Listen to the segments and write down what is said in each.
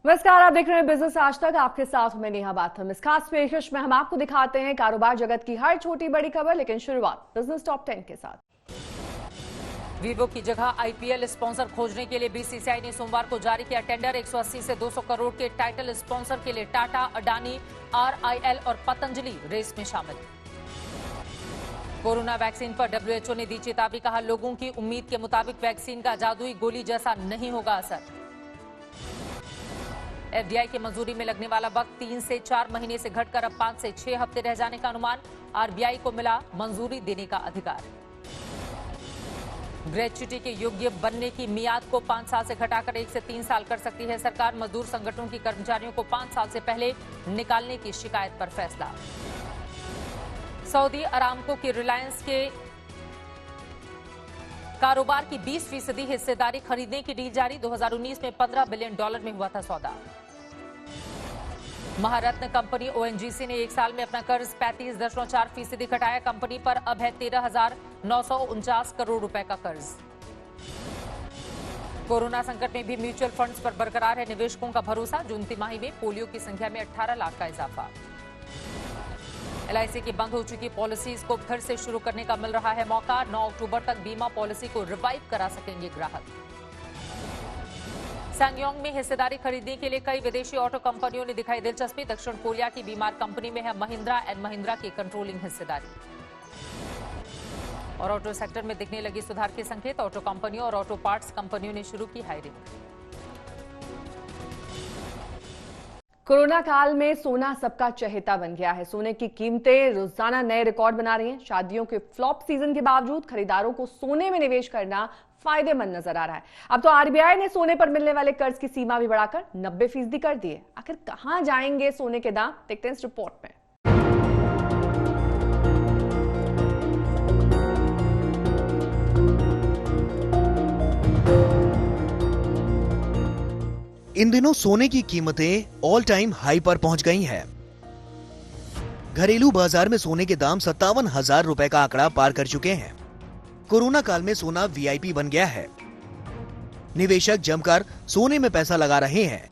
नमस्कार, आप देख रहे हैं बिजनेस आज तक। आपके साथ मैं नेहा बाथम। इस खास पेशकश में हम आपको दिखाते हैं कारोबार जगत की हर छोटी बड़ी खबर, लेकिन शुरुआत बिजनेस टॉप 10 के साथ। वीवो की जगह आईपीएल स्पॉन्सर खोजने के लिए बीसीसीआई ने सोमवार को जारी किया टेंडर। 180 से 200 करोड़ के टाइटल स्पॉन्सर के लिए टाटा, अडानी, आरआईएल और पतंजलि रेस में शामिल। कोरोना वैक्सीन पर डब्ल्यूएचओ ने दी चेतावनी, कहा लोगों की उम्मीद के मुताबिक वैक्सीन का जादुई गोली जैसा नहीं होगा असर। एफडीआई की मंजूरी में लगने वाला वक्त 3 से 4 महीने से घटकर अब 5 से 6 हफ्ते रह जाने का अनुमान। आरबीआई को मिला मंजूरी देने का अधिकार। ग्रेच्युटी के योग्य बनने की मियाद को 5 साल से घटाकर 1 से 3 साल कर सकती है सरकार। मजदूर संगठनों की कर्मचारियों को 5 साल से पहले निकालने की शिकायत पर फैसला। सऊदी अरामको की रिलायंस के कारोबार की 20% हिस्सेदारी खरीदने की डील जारी। 2019 में $15 बिलियन में हुआ था सौदा। महारत्न कंपनी ओएनजीसी ने एक साल में अपना कर्ज 35.4% घटाया। कंपनी पर अब है 13,949 करोड़ रुपए का कर्ज। कोरोना संकट में भी म्यूचुअल फंड्स पर बरकरार है निवेशकों का भरोसा। जून तिमाही में पोलियो की संख्या में 18 लाख का इजाफा। एलआईसी की बंद हो चुकी पॉलिसीज को फिर से शुरू करने का मिल रहा है मौका। 9 अक्टूबर तक बीमा पॉलिसी को रिवाइव करा सकेंगे ग्राहक। सैंगयोंग में हिस्सेदारी खरीदने के लिए कई विदेशी ऑटो कंपनियों ने दिखाई दिलचस्पी। दक्षिण कोरिया की बीमार कंपनी में है महिंद्रा एंड महिंद्रा की कंट्रोलिंग हिस्सेदारी। और ऑटो सेक्टर में दिखने लगी सुधार के संकेत। ऑटो कंपनियों और ऑटो पार्ट्स कंपनियों ने शुरू की हायरिंग। कोरोना काल में सोना सबका चहेता बन गया है। सोने की कीमतें रोजाना नए रिकॉर्ड बना रही हैं। शादियों के फ्लॉप सीजन के बावजूद खरीदारों को सोने में निवेश करना फायदेमंद नजर आ रहा है। अब तो आरबीआई ने सोने पर मिलने वाले कर्ज की सीमा भी बढ़ाकर 90% कर दी है। आखिर कहां जाएंगे सोने के दाम, देखते हैं इस रिपोर्ट में। इन दिनों सोने की कीमतें ऑल टाइम हाई पर पहुंच गई हैं। घरेलू बाजार में सोने के दाम 57,000 रुपए का आंकड़ा पार कर चुके हैं। कोरोना काल में सोना वीआईपी बन गया है। निवेशक जमकर सोने में पैसा लगा रहे हैं।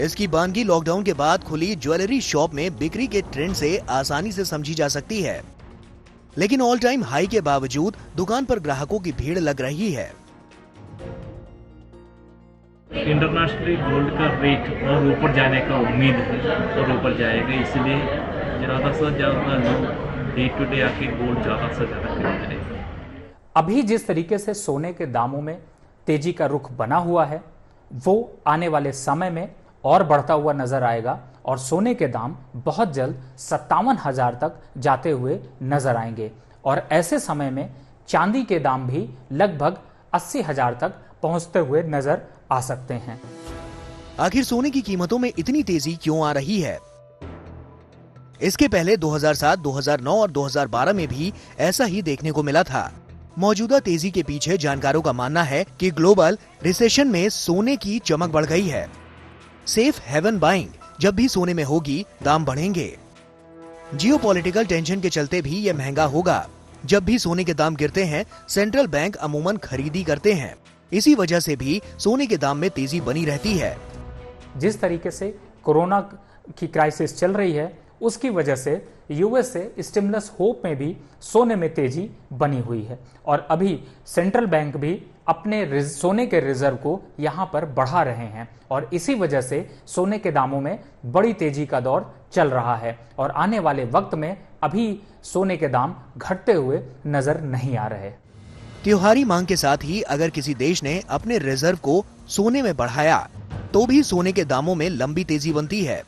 इसकी बानगी लॉकडाउन के बाद खुली ज्वेलरी शॉप में बिक्री के ट्रेंड से आसानी से समझी जा सकती है। लेकिन ऑल टाइम हाई के बावजूद दुकान पर ग्राहकों की भीड़ लग रही है। इंटरनेशनली गोल्ड का रेट और ऊपर जाने का उम्मीद है और ऊपर जाएगा, इसलिए ज़्यादा से ज़्यादा लोग डे टू डे आके गोल्ड ज़्यादा से ज़्यादा खरीद रहे हैं। अभी जिस तरीके से सोने के दामों में तेजी का रुख बना हुआ है वो आने वाले समय में और बढ़ता हुआ नजर आएगा और सोने के दाम बहुत जल्द 57,000 तक जाते हुए नजर आएंगे। और ऐसे समय में चांदी के दाम भी लगभग 80,000 तक पहुंचते हुए नजर आ सकते हैं। आखिर सोने की कीमतों में इतनी तेजी क्यों आ रही है? इसके पहले 2007, 2009 और 2012 में भी ऐसा ही देखने को मिला था। मौजूदा तेजी के पीछे जानकारों का मानना है कि ग्लोबल रिसेशन में सोने की चमक बढ़ गई है। सेफ हेवन बाइंग जब भी सोने में होगी, दाम बढ़ेंगे। जियोपॉलिटिकल टेंशन के चलते भी ये महंगा होगा। जब भी सोने के दाम गिरते हैं, सेंट्रल बैंक अमूमन खरीदी करते हैं। इसी वजह से भी सोने के दाम में तेजी बनी रहती है। जिस तरीके से कोरोना की क्राइसिस चल रही है उसकी वजह से यूएस से स्टिमुलस होप में भी सोने में तेजी बनी हुई है और अभी सेंट्रल बैंक भी अपने सोने के रिजर्व को यहां पर बढ़ा रहे हैं और इसी वजह से सोने के दामों में बड़ी तेजी का दौर चल रहा है और आने वाले वक्त में अभी सोने के दाम घटते हुए नजर नहीं आ रहे। त्योहारी मांग के साथ ही अगर किसी देश ने अपने रिजर्व को सोने में बढ़ाया तो भी सोने के दामों में लंबी तेजी बनती है।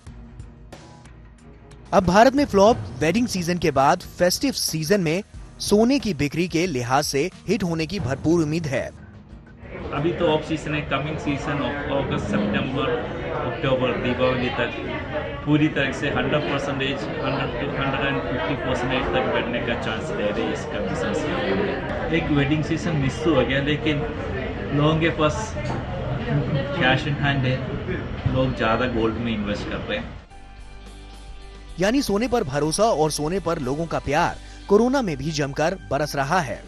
अब भारत में फ्लॉप वेडिंग सीजन के बाद फेस्टिव सीजन में सोने की बिक्री के लिहाज से हिट होने की भरपूर उम्मीद है। अभी तो ऑफ सीजन है, कमिंग सीजन अगस्त, सितंबर, अक्टूबर, दीपावली तक पूरी तरह से 100%, 100 to 150% तक बढ़ने का चांस ले रही है इसका बिजनेस। एक वेडिंग सीजन मिस हो गया, लेकिन लोगों के पास कैश इन हैंड है, लोग ज़्यादा गोल्ड में इन्वेस्ट कर रहे हैं। यानी सोने पर भरोसा और सोने पर लोगों का प्यार कोरोना में भी जमकर बरस रहा है।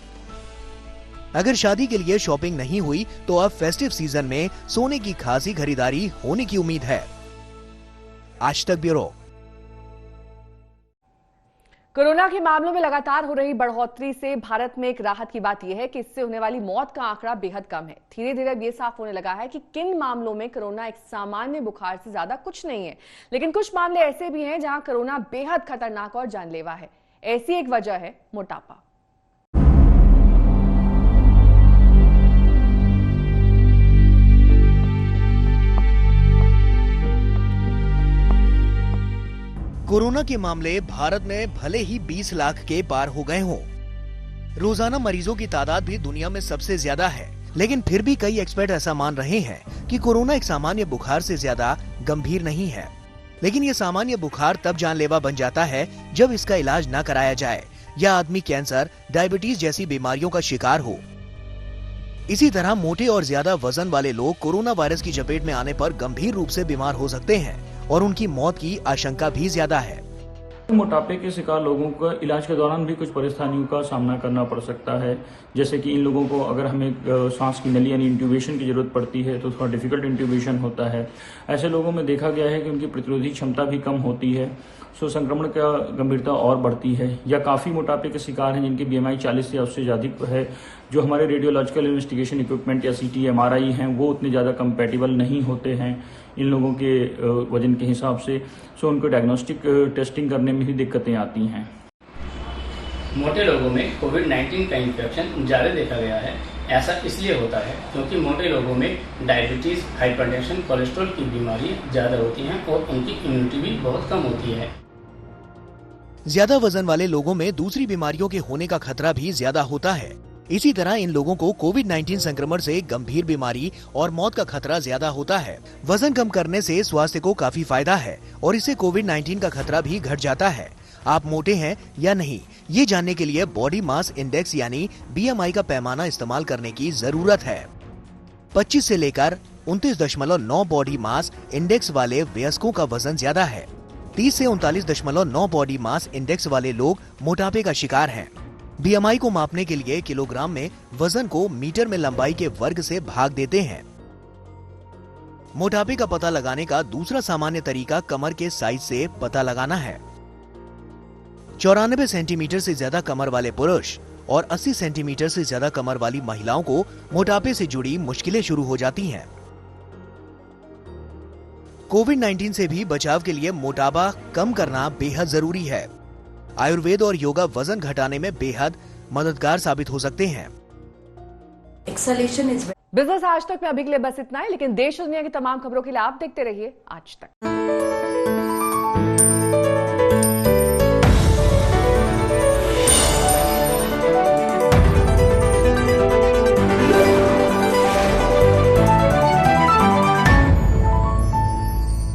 अगर शादी के लिए शॉपिंग नहीं हुई तो अब फेस्टिव सीजन में सोने की खासी खरीदारी होने की उम्मीद है। आज तक ब्यूरो। कोरोना के मामलों में लगातार हो रही बढ़ोतरी से भारत में एक राहत की बात यह है कि इससे होने वाली मौत का आंकड़ा बेहद कम है। धीरे धीरे अब ये साफ होने लगा है कि किन मामलों में कोरोना एक सामान्य बुखार से ज्यादा कुछ नहीं है, लेकिन कुछ मामले ऐसे भी हैं जहां कोरोना बेहद खतरनाक और जानलेवा है। ऐसी एक वजह है मोटापा। कोरोना के मामले भारत में भले ही 20 लाख के पार हो गए हों, रोजाना मरीजों की तादाद भी दुनिया में सबसे ज्यादा है, लेकिन फिर भी कई एक्सपर्ट ऐसा मान रहे हैं कि कोरोना एक सामान्य बुखार से ज्यादा गंभीर नहीं है। लेकिन ये सामान्य बुखार तब जानलेवा बन जाता है जब इसका इलाज न कराया जाए या आदमी कैंसर, डायबिटीज जैसी बीमारियों का शिकार हो। इसी तरह मोटे और ज्यादा वजन वाले लोग कोरोना वायरस की चपेट में आने पर गंभीर रूप से बीमार हो सकते हैं और उनकी मौत की आशंका भी ज्यादा है। मोटापे के शिकार लोगों को इलाज के दौरान भी कुछ परेशानियों का सामना करना पड़ सकता है, जैसे कि इन लोगों को अगर हमें सांस की नली यानी इंट्यूबेशन की जरूरत पड़ती है तो थोड़ा डिफिकल्ट इंट्यूबेशन होता है। ऐसे लोगों में देखा गया है कि उनकी प्रतिरोधी क्षमता भी कम होती है, सो संक्रमण का गंभीरता और बढ़ती है। या काफ़ी मोटापे के शिकार हैं जिनकी BMI 40 या उससे ज़्यादा है, जो हमारे रेडियोलॉजिकल इन्वेस्टिगेशन इक्विपमेंट या CT MRI हैं वो उतने ज़्यादा कंपैटिबल नहीं होते हैं इन लोगों के वजन के हिसाब से, सो उनको डायग्नोस्टिक टेस्टिंग करने में भी दिक्कतें आती हैं। मोटे लोगों में कोविड-19 का इन्फेक्शन ज़्यादा देखा गया है। ऐसा इसलिए होता है क्योंकि मोटे लोगों में डायबिटीज़, हाइपरटेंशन, कोलेस्ट्रॉल की बीमारी ज़्यादा होती हैं और उनकी इम्यूनिटी भी बहुत कम होती है। ज्यादा वजन वाले लोगों में दूसरी बीमारियों के होने का खतरा भी ज्यादा होता है। इसी तरह इन लोगों को कोविड-19 संक्रमण से गंभीर बीमारी और मौत का खतरा ज्यादा होता है। वजन कम करने से स्वास्थ्य को काफी फायदा है और इससे कोविड-19 का खतरा भी घट जाता है। आप मोटे हैं या नहीं, ये जानने के लिए बॉडी मास इंडेक्स यानी BMI का पैमाना इस्तेमाल करने की जरूरत है। 25 से लेकर 29.9 बॉडी मास इंडेक्स वाले वयस्कों का वजन ज्यादा है। 30 से 39.9 बॉडी मास इंडेक्स वाले लोग मोटापे का शिकार हैं। BMI को मापने के लिए किलोग्राम में वजन को मीटर में लंबाई के वर्ग से भाग देते हैं। मोटापे का पता लगाने का दूसरा सामान्य तरीका कमर के साइज से पता लगाना है। 94 सेंटीमीटर से ज्यादा कमर वाले पुरुष और 80 सेंटीमीटर से ज्यादा कमर वाली महिलाओं को मोटापे से जुड़ी मुश्किलें शुरू हो जाती हैं। कोविड-19 से भी बचाव के लिए मोटापा कम करना बेहद जरूरी है। आयुर्वेद और योगा वजन घटाने में बेहद मददगार साबित हो सकते हैं। बिजनेस आज तक में अभी के लिए बस इतना है, लेकिन देश और दुनिया की तमाम खबरों के लिए आप देखते रहिए आज तक।